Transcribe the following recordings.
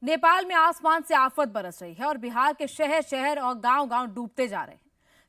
नेपाल में आसमान से आफत बरस रही है और बिहार के शहर शहर और गांव गांव डूबते जा रहे हैं।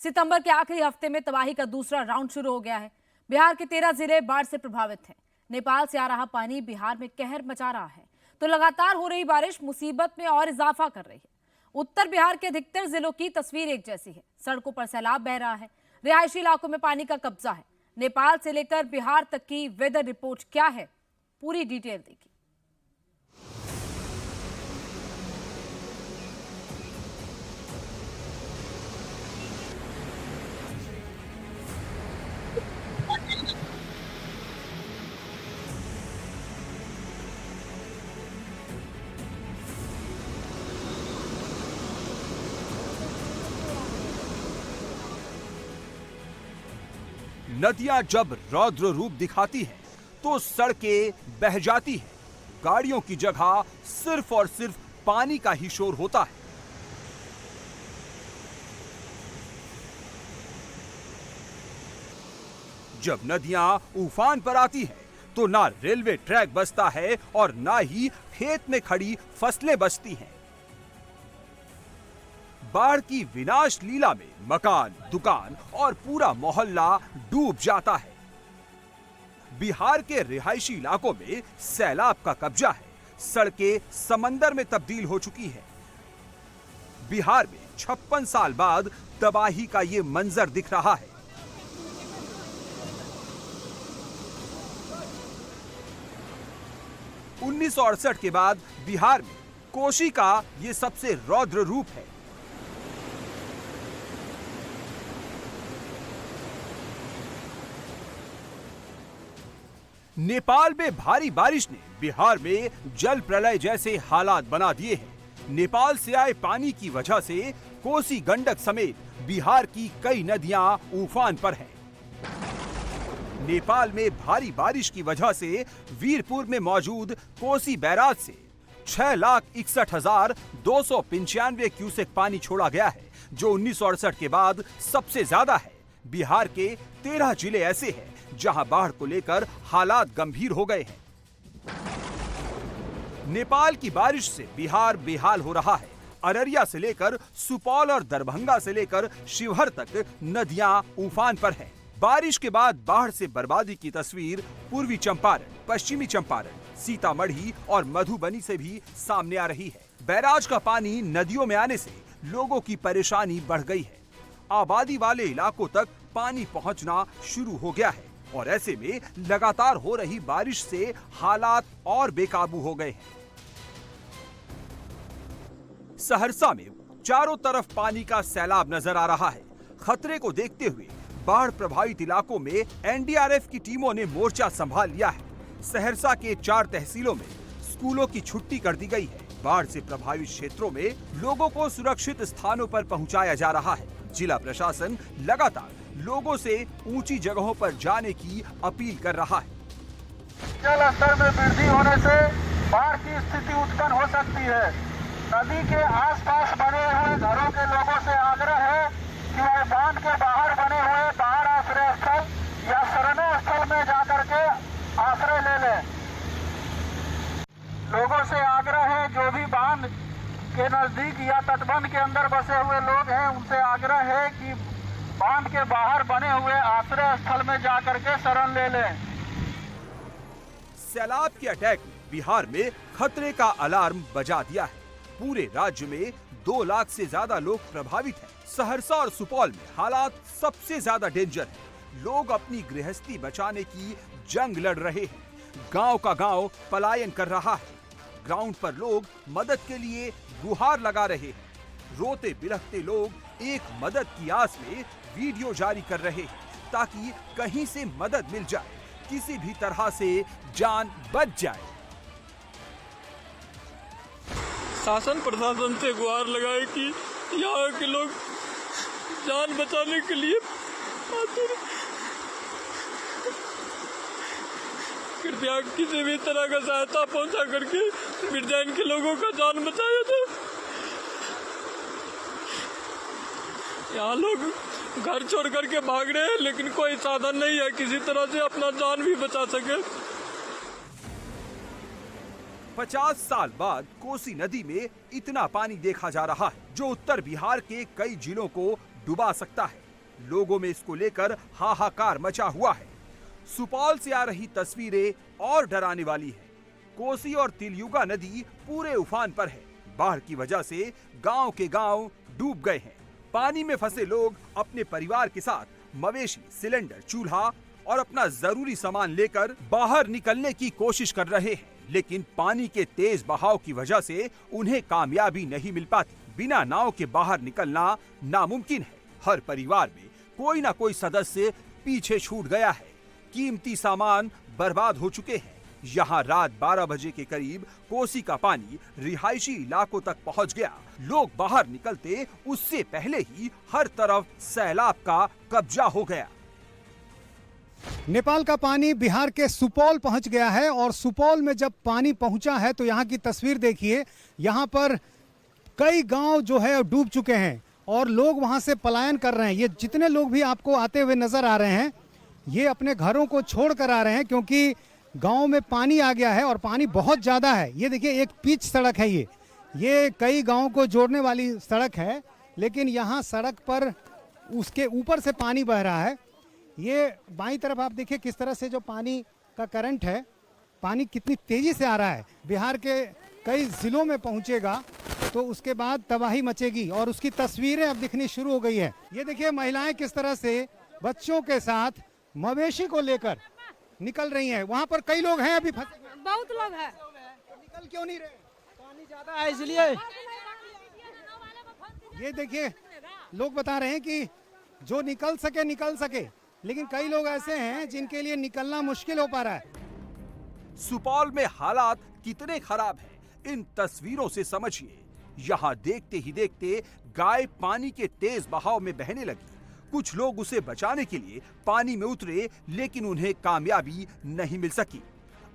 सितंबर के आखिरी हफ्ते में तबाही का दूसरा राउंड शुरू हो गया है। बिहार के 13 जिले बाढ़ से प्रभावित हैं। नेपाल से आ रहा पानी बिहार में कहर मचा रहा है, तो लगातार हो रही बारिश मुसीबत में और इजाफा कर रही है। उत्तर बिहार के अधिकतर जिलों की तस्वीर एक जैसी है। सड़कों पर सैलाब बह रहा है, रिहायशी इलाकों में पानी का कब्जा है। नेपाल से लेकर बिहार तक की वेदर रिपोर्ट क्या है, पूरी डिटेल देखिए। नदियां जब रौद्र रूप दिखाती हैं, तो सड़कें बह जाती हैं। गाड़ियों की जगह सिर्फ और सिर्फ पानी का ही शोर होता है। जब नदियां उफान पर आती हैं, तो ना रेलवे ट्रैक बचता है और ना ही खेत में खड़ी फसलें बचती हैं। बाढ़ की विनाश लीला में मकान, दुकान और पूरा मोहल्ला डूब जाता है। बिहार के रिहायशी इलाकों में सैलाब का कब्जा है। सड़कें समंदर में तब्दील हो चुकी हैं। बिहार में 56 साल बाद तबाही का ये मंजर दिख रहा है। उन्नीस के बाद बिहार में कोसी का ये सबसे रौद्र रूप है। नेपाल में भारी बारिश ने बिहार में जल प्रलय जैसे हालात बना दिए हैं। नेपाल से आए पानी की वजह से कोसी गंडक समेत बिहार की कई नदियां उफान पर हैं। नेपाल में भारी बारिश की वजह से वीरपुर में मौजूद कोसी बैराज से 6,61,295 क्यूसेक पानी छोड़ा गया है, जो 1968 के बाद सबसे ज्यादा है। बिहार के 13 जिले ऐसे हैं जहां बाढ़ को लेकर हालात गंभीर हो गए हैं। नेपाल की बारिश से बिहार बेहाल हो रहा है। अररिया से लेकर सुपौल और दरभंगा से लेकर शिवहर तक नदियां उफान पर हैं। बारिश के बाद बाढ़ से बर्बादी की तस्वीर पूर्वी चंपारण, पश्चिमी चंपारण, सीतामढ़ी और मधुबनी से भी सामने आ रही है। बैराज का पानी नदियों में आने से लोगों की परेशानी बढ़ गई है। आबादी वाले इलाकों तक पानी पहुंचना शुरू हो गया है और ऐसे में लगातार हो रही बारिश से हालात और बेकाबू हो गए हैं। सहरसा में चारों तरफ पानी का सैलाब नजर आ रहा है। खतरे को देखते हुए बाढ़ प्रभावित इलाकों में एनडीआरएफ की टीमों ने मोर्चा संभाल लिया है। सहरसा के 4 तहसीलों में स्कूलों की छुट्टी कर दी गई है। बाढ़ से प्रभावित क्षेत्रों में लोगों को सुरक्षित स्थानों पर पहुंचाया जा रहा है। जिला प्रशासन लगातार लोगों से ऊंची जगहों पर जाने की अपील कर रहा है। जल स्तर में वृद्धि होने से बाढ़ की स्थिति उत्पन्न हो सकती है। नदी के आसपास बने हुए घरों के लोगों से आग्रह है कि वे बांध के बाहर बने हुए बाढ़ आश्रय स्थल या शरण स्थल में जाकर के आश्रय ले लें। लोगों से आग्रह है, जो भी बांध के नजदीक या तटबंध के अंदर बसे हुए लोग हैं, उनसे आग्रह है कि बांध के बाहर बने हुए आश्रय स्थल में जाकर के शरण ले लें। सैलाब के अटैक ने बिहार में खतरे का अलार्म बजा दिया है। पूरे राज्य में 2 लाख से ज्यादा लोग प्रभावित हैं। सहरसा और सुपौल में हालात सबसे ज्यादा डेंजर है। लोग अपनी गृहस्थी बचाने की जंग लड़ रहे हैं। गांव का गांव पलायन कर रहा है। ग्राउंड पर लोग मदद के लिए गुहार लगा रहे हैं। रोते बिलखते लोग एक मदद की आस में वीडियो जारी कर रहे हैं ताकि कहीं से मदद मिल जाए, किसी भी तरह से जान बच जाए। शासन प्रशासन से गुहार लगाए कि यहाँ के लोग जान बचाने के लिए आतुर, कृपया किसी भी तरह का सहायता पहुंचा करके मिर्जाइन के लोगों का जान बचाया जाए। यहाँ लोग घर छोड़ करके भाग रहे हैं, लेकिन कोई साधन नहीं है किसी तरह से अपना जान भी बचा सके। 50 साल बाद कोसी नदी में इतना पानी देखा जा रहा है जो उत्तर बिहार के कई जिलों को डुबा सकता है। लोगों में इसको लेकर हाहाकार मचा हुआ है। सुपौल से आ रही तस्वीरें और डराने वाली है। कोसी और तिलयुगा नदी पूरे उफान पर है। बाढ़ की वजह से गांव के गांव डूब गए हैं। पानी में फंसे लोग अपने परिवार के साथ मवेशी, सिलेंडर, चूल्हा और अपना जरूरी सामान लेकर बाहर निकलने की कोशिश कर रहे हैं, लेकिन पानी के तेज बहाव की वजह से उन्हें कामयाबी नहीं मिल पाती। बिना नाव के बाहर निकलना नामुमकिन है। हर परिवार में कोई ना कोई सदस्य पीछे छूट गया है। कीमती सामान बर्बाद हो चुके हैं। यहाँ रात 12 बजे के करीब कोसी का पानी रिहायशी इलाकों तक पहुँच गया। लोग बाहर निकलते उससे पहले ही हर तरफ सैलाब का कब्जा हो गया। नेपाल का पानी बिहार के सुपौल पहुंच गया है और सुपौल में जब पानी पहुंचा है तो यहाँ की तस्वीर देखिए। यहाँ पर कई गांव जो है डूब चुके हैं और लोग वहां से पलायन कर रहे हैं। ये जितने लोग भी आपको आते हुए नजर आ रहे हैं ये अपने घरों को छोड़ कर आ रहे हैं क्योंकि गांव में पानी आ गया है और पानी बहुत ज़्यादा है। ये देखिए एक पिच सड़क है, ये कई गाँव को जोड़ने वाली सड़क है, लेकिन यहाँ सड़क पर उसके ऊपर से पानी बह रहा है। ये बाईं तरफ आप देखिए किस तरह से जो पानी का करंट है, पानी कितनी तेज़ी से आ रहा है। बिहार के कई ज़िलों में पहुँचेगा तो उसके बाद तबाही मचेगी और उसकी तस्वीरें अब दिखनी शुरू हो गई है। ये देखिए महिलाएं किस तरह से बच्चों के साथ मवेशी को लेकर निकल रही हैं। वहाँ पर कई लोग हैं अभी फंसे, बहुत लोग हैं। निकल क्यों नहीं रहे? पानी ज्यादा है इसलिए। ये देखिए लोग बता रहे हैं कि जो निकल सके, लेकिन कई लोग ऐसे हैं जिनके लिए निकलना मुश्किल हो पा रहा है। सुपौल में हालात कितने खराब हैं इन तस्वीरों से समझिए। यहाँ देखते ही देखते गाय पानी के तेज बहाव में बहने लगी। कुछ लोग उसे बचाने के लिए पानी में उतरे, लेकिन उन्हें कामयाबी नहीं मिल सकी।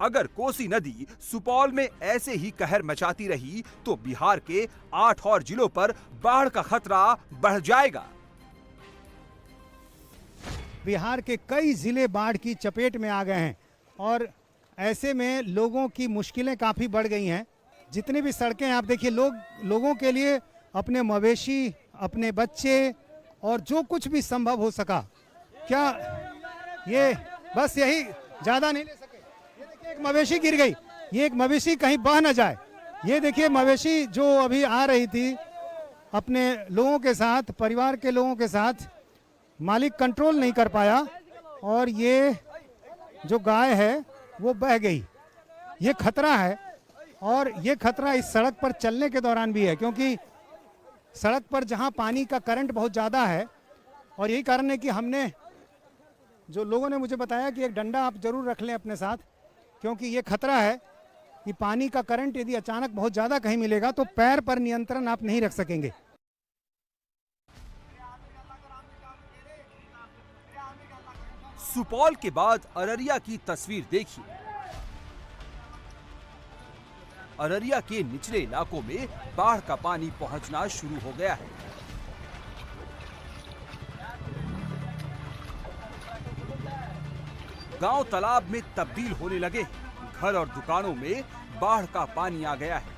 अगर कोसी नदी सुपौल में ऐसे ही कहर मचाती रही तो बिहार के 8 और जिलों पर बाढ़ का खतरा बढ़ जाएगा। बिहार के कई जिले बाढ़ की चपेट में आ गए हैं और ऐसे में लोगों की मुश्किलें काफ़ी बढ़ गई हैं। जितनी भी सड़कें आप देखिए, लोगों के लिए अपने मवेशी, अपने बच्चे और जो कुछ भी संभव हो सका, क्या ये बस यही, ज़्यादा नहीं ले सके। ये देखिए एक मवेशी गिर गई, ये एक मवेशी कहीं बह ना जाए। ये देखिए मवेशी जो अभी आ रही थी अपने लोगों के साथ, परिवार के लोगों के साथ, मालिक कंट्रोल नहीं कर पाया और ये जो गाय है वो बह गई। ये खतरा है और ये खतरा इस सड़क पर चलने के दौरान भी है क्योंकि सड़क पर जहां पानी का करंट बहुत ज़्यादा है और यही कारण है कि हमने, जो लोगों ने मुझे बताया कि एक डंडा आप ज़रूर रख लें अपने साथ, क्योंकि ये खतरा है कि पानी का करंट यदि अचानक बहुत ज़्यादा कहीं मिलेगा तो पैर पर नियंत्रण आप नहीं रख सकेंगे। सुपौल के बाद अररिया की तस्वीर देखिए। अररिया के निचले इलाकों में बाढ़ का पानी पहुंचना शुरू हो गया है। गांव तालाब में तब्दील होने लगे। घर और दुकानों में बाढ़ का पानी आ गया है।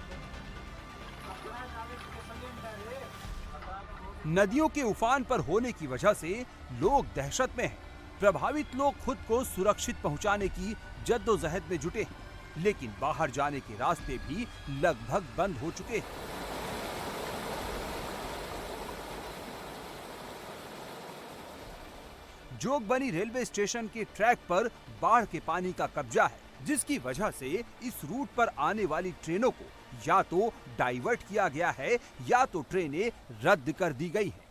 नदियों के उफान पर होने की वजह से लोग दहशत में हैं। प्रभावित लोग खुद को सुरक्षित पहुंचाने की जद्दोजहद में जुटे हैं, लेकिन बाहर जाने के रास्ते भी लगभग बंद हो चुके हैं। जोगबनी रेलवे स्टेशन के ट्रैक पर बाढ़ के पानी का कब्जा है, जिसकी वजह से इस रूट पर आने वाली ट्रेनों को या तो डाइवर्ट किया गया है या तो ट्रेनें रद्द कर दी गई हैं।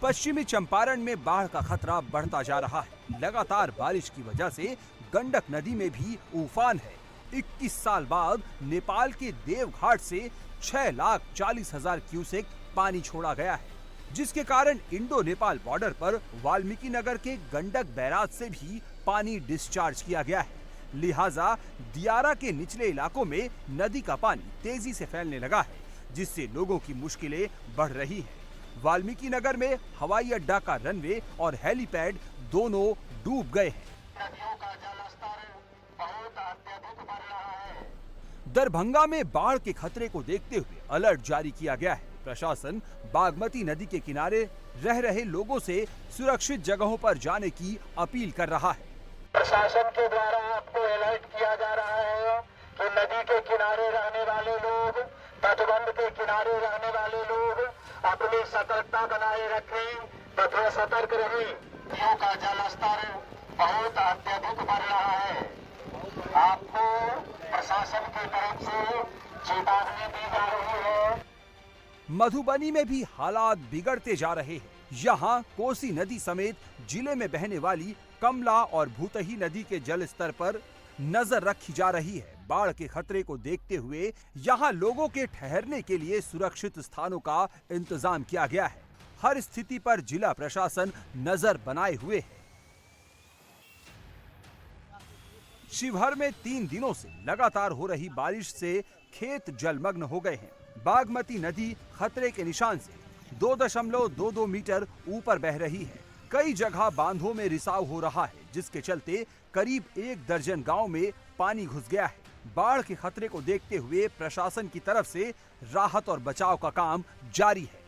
पश्चिमी चंपारण में बाढ़ का खतरा बढ़ता जा रहा है। लगातार बारिश की वजह से गंडक नदी में भी उफान है। 21 साल बाद नेपाल के देवघाट से 6,40,000 क्यूसेक पानी छोड़ा गया है, जिसके कारण इंडो नेपाल बॉर्डर पर वाल्मीकि नगर के गंडक बैराज से भी पानी डिस्चार्ज किया गया है। लिहाजा दियारा के निचले इलाकों में नदी का पानी तेजी से फैलने लगा है, जिससे लोगों की मुश्किलें बढ़ रही हैं। वाल्मीकि नगर में हवाई अड्डा का रनवे और हेलीपैड दोनों डूब गए हैं। नदियों का जलस्तर बहुत अत्यधिक बढ़ रहा है। दरभंगा में बाढ़ के खतरे को देखते हुए अलर्ट जारी किया गया है। प्रशासन बागमती नदी के किनारे रह रहे लोगों से सुरक्षित जगहों पर जाने की अपील कर रहा है। प्रशासन के द्वारा आपको अलर्ट किया जा रहा है कि नदी के किनारे रहने वाले लोग, तटबंध के किनारे रहने वाले लोग अपनी सतर्कता बनाए रखें तथा सतर्क रहें। नदियों का जल स्तर बहुत अत्यधिक बढ़ रहा है। आपको प्रशासन की तरफ से चेतावनी दी जा रही है। मधुबनी में भी हालात बिगड़ते जा रहे हैं। यहाँ कोसी नदी समेत जिले में बहने वाली कमला और भूतही नदी के जल स्तर पर नजर रखी जा रही है। बाढ़ के खतरे को देखते हुए यहाँ लोगों के ठहरने के लिए सुरक्षित स्थानों का इंतजाम किया गया है। हर स्थिति पर जिला प्रशासन नजर बनाए हुए है। शिवहर में 3 दिनों से लगातार हो रही बारिश से खेत जलमग्न हो गए हैं। बागमती नदी खतरे के निशान से 2.22 मीटर ऊपर बह रही है। कई जगह बांधों में रिसाव हो रहा है, जिसके चलते करीब 1 दर्जन गांव में पानी घुस गया है। बाढ़ के खतरे को देखते हुए प्रशासन की तरफ से राहत और बचाव का काम जारी है।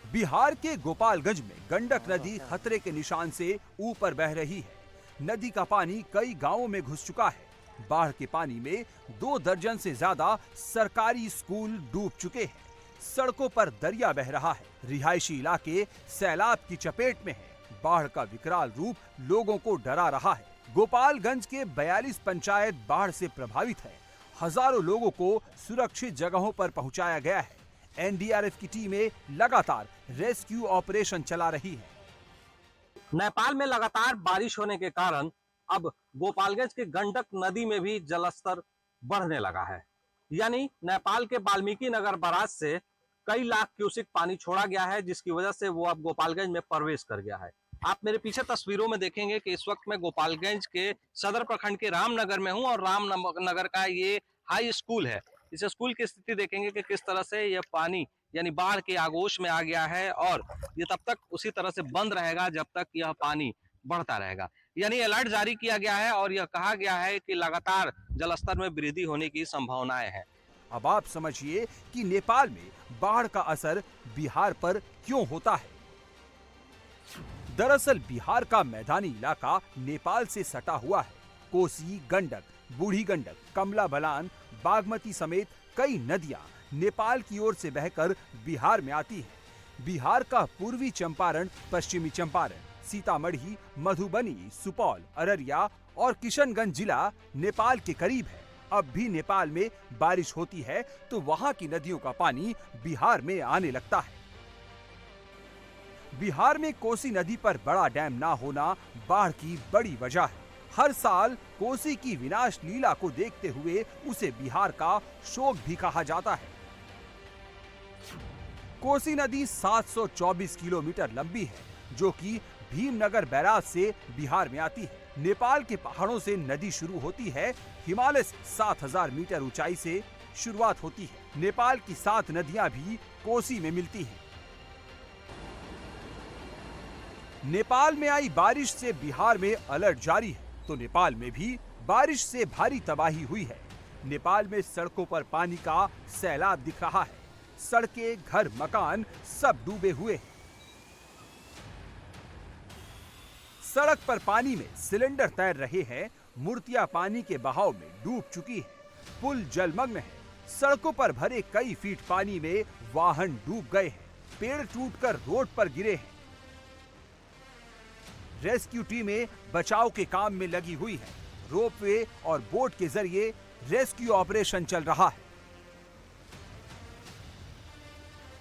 बिहार के गोपालगंज में गंडक नदी खतरे के निशान से ऊपर बह रही है। नदी का पानी कई गांवों में घुस चुका है। बाढ़ के पानी में 2 दर्जन से ज्यादा सरकारी स्कूल डूब चुके हैं। सड़कों पर दरिया बह रहा है। रिहायशी इलाके सैलाब की चपेट में हैं। बाढ़ का विकराल रूप लोगों को डरा रहा है। गोपालगंज के 42 पंचायत बाढ़ से प्रभावित है। हजारों लोगों को सुरक्षित जगहों पर पहुंचाया गया है। एनडीआरएफ की टीमें लगातार रेस्क्यू ऑपरेशन चला रही है। नेपाल में लगातार बारिश होने के कारण अब गोपालगंज के गंडक नदी में भी जलस्तर बढ़ने लगा है। यानी नेपाल के वाल्मीकि नगर बराज से कई लाख क्यूसिक पानी छोड़ा गया है, जिसकी वजह से वो अब गोपालगंज में प्रवेश कर गया है। आप मेरे पीछे तस्वीरों में देखेंगे कि इस वक्त मैं गोपालगंज के सदर प्रखंड के रामनगर में हूं और रामनगर का ये हाई स्कूल है। इस स्कूल की स्थिति देखेंगे कि किस तरह से यह पानी यानी बाढ़ के आगोश में आ गया है और ये तब तक उसी तरह से बंद रहेगा जब तक यह पानी बढ़ता रहेगा। यानी अलर्ट जारी किया गया है और यह कहा गया है कि लगातार जलस्तर में वृद्धि होने की संभावनाएं हैं। अब आप समझिए कि नेपाल में बाढ़ का असर बिहार पर क्यों होता है। दरअसल बिहार का मैदानी इलाका नेपाल से सटा हुआ है। कोसी, गंडक, बूढ़ी गंडक, कमला बलान, बागमती समेत कई नदियां नेपाल की ओर से बहकर बिहार में आती हैं। बिहार का पूर्वी चंपारण, पश्चिमी चंपारण, सीतामढ़ी, मधुबनी, सुपौल, अररिया और किशनगंज जिला नेपाल के करीब है। अब भी नेपाल में बारिश होती है तो वहां की नदियों का पानी बिहार में आने लगता है। बिहार में कोसी नदी पर बड़ा डैम ना होना बाढ़ की बड़ी वजह है। हर साल कोसी की विनाश लीला को देखते हुए उसे बिहार का शोक भी कहा जाता है। कोसी नदी 724 किलोमीटर लंबी है, जो कि भीमनगर बैराज से बिहार में आती है। नेपाल के पहाड़ों से नदी शुरू होती है। हिमालय से 7000 मीटर ऊंचाई से शुरुआत होती है। नेपाल की 7 नदियां भी कोसी में मिलती हैं। नेपाल में आई बारिश से बिहार में अलर्ट जारी है, तो नेपाल में भी बारिश से भारी तबाही हुई है। नेपाल में सड़कों पर पानी का सैलाब दिख रहा है। सड़कें, घर, मकान सब डूबे हुए हैं। सड़क पर पानी में सिलेंडर तैर रहे हैं। मूर्तियां पानी के बहाव में डूब चुकी है। पुल जलमग्न है। सड़कों पर भरे कई फीट पानी में वाहन डूब गए हैं। पेड़ टूटकर रोड पर गिरे हैं। रेस्क्यू टीमें बचाव के काम में लगी हुई है। रोपवे और बोट के जरिए रेस्क्यू ऑपरेशन चल रहा है।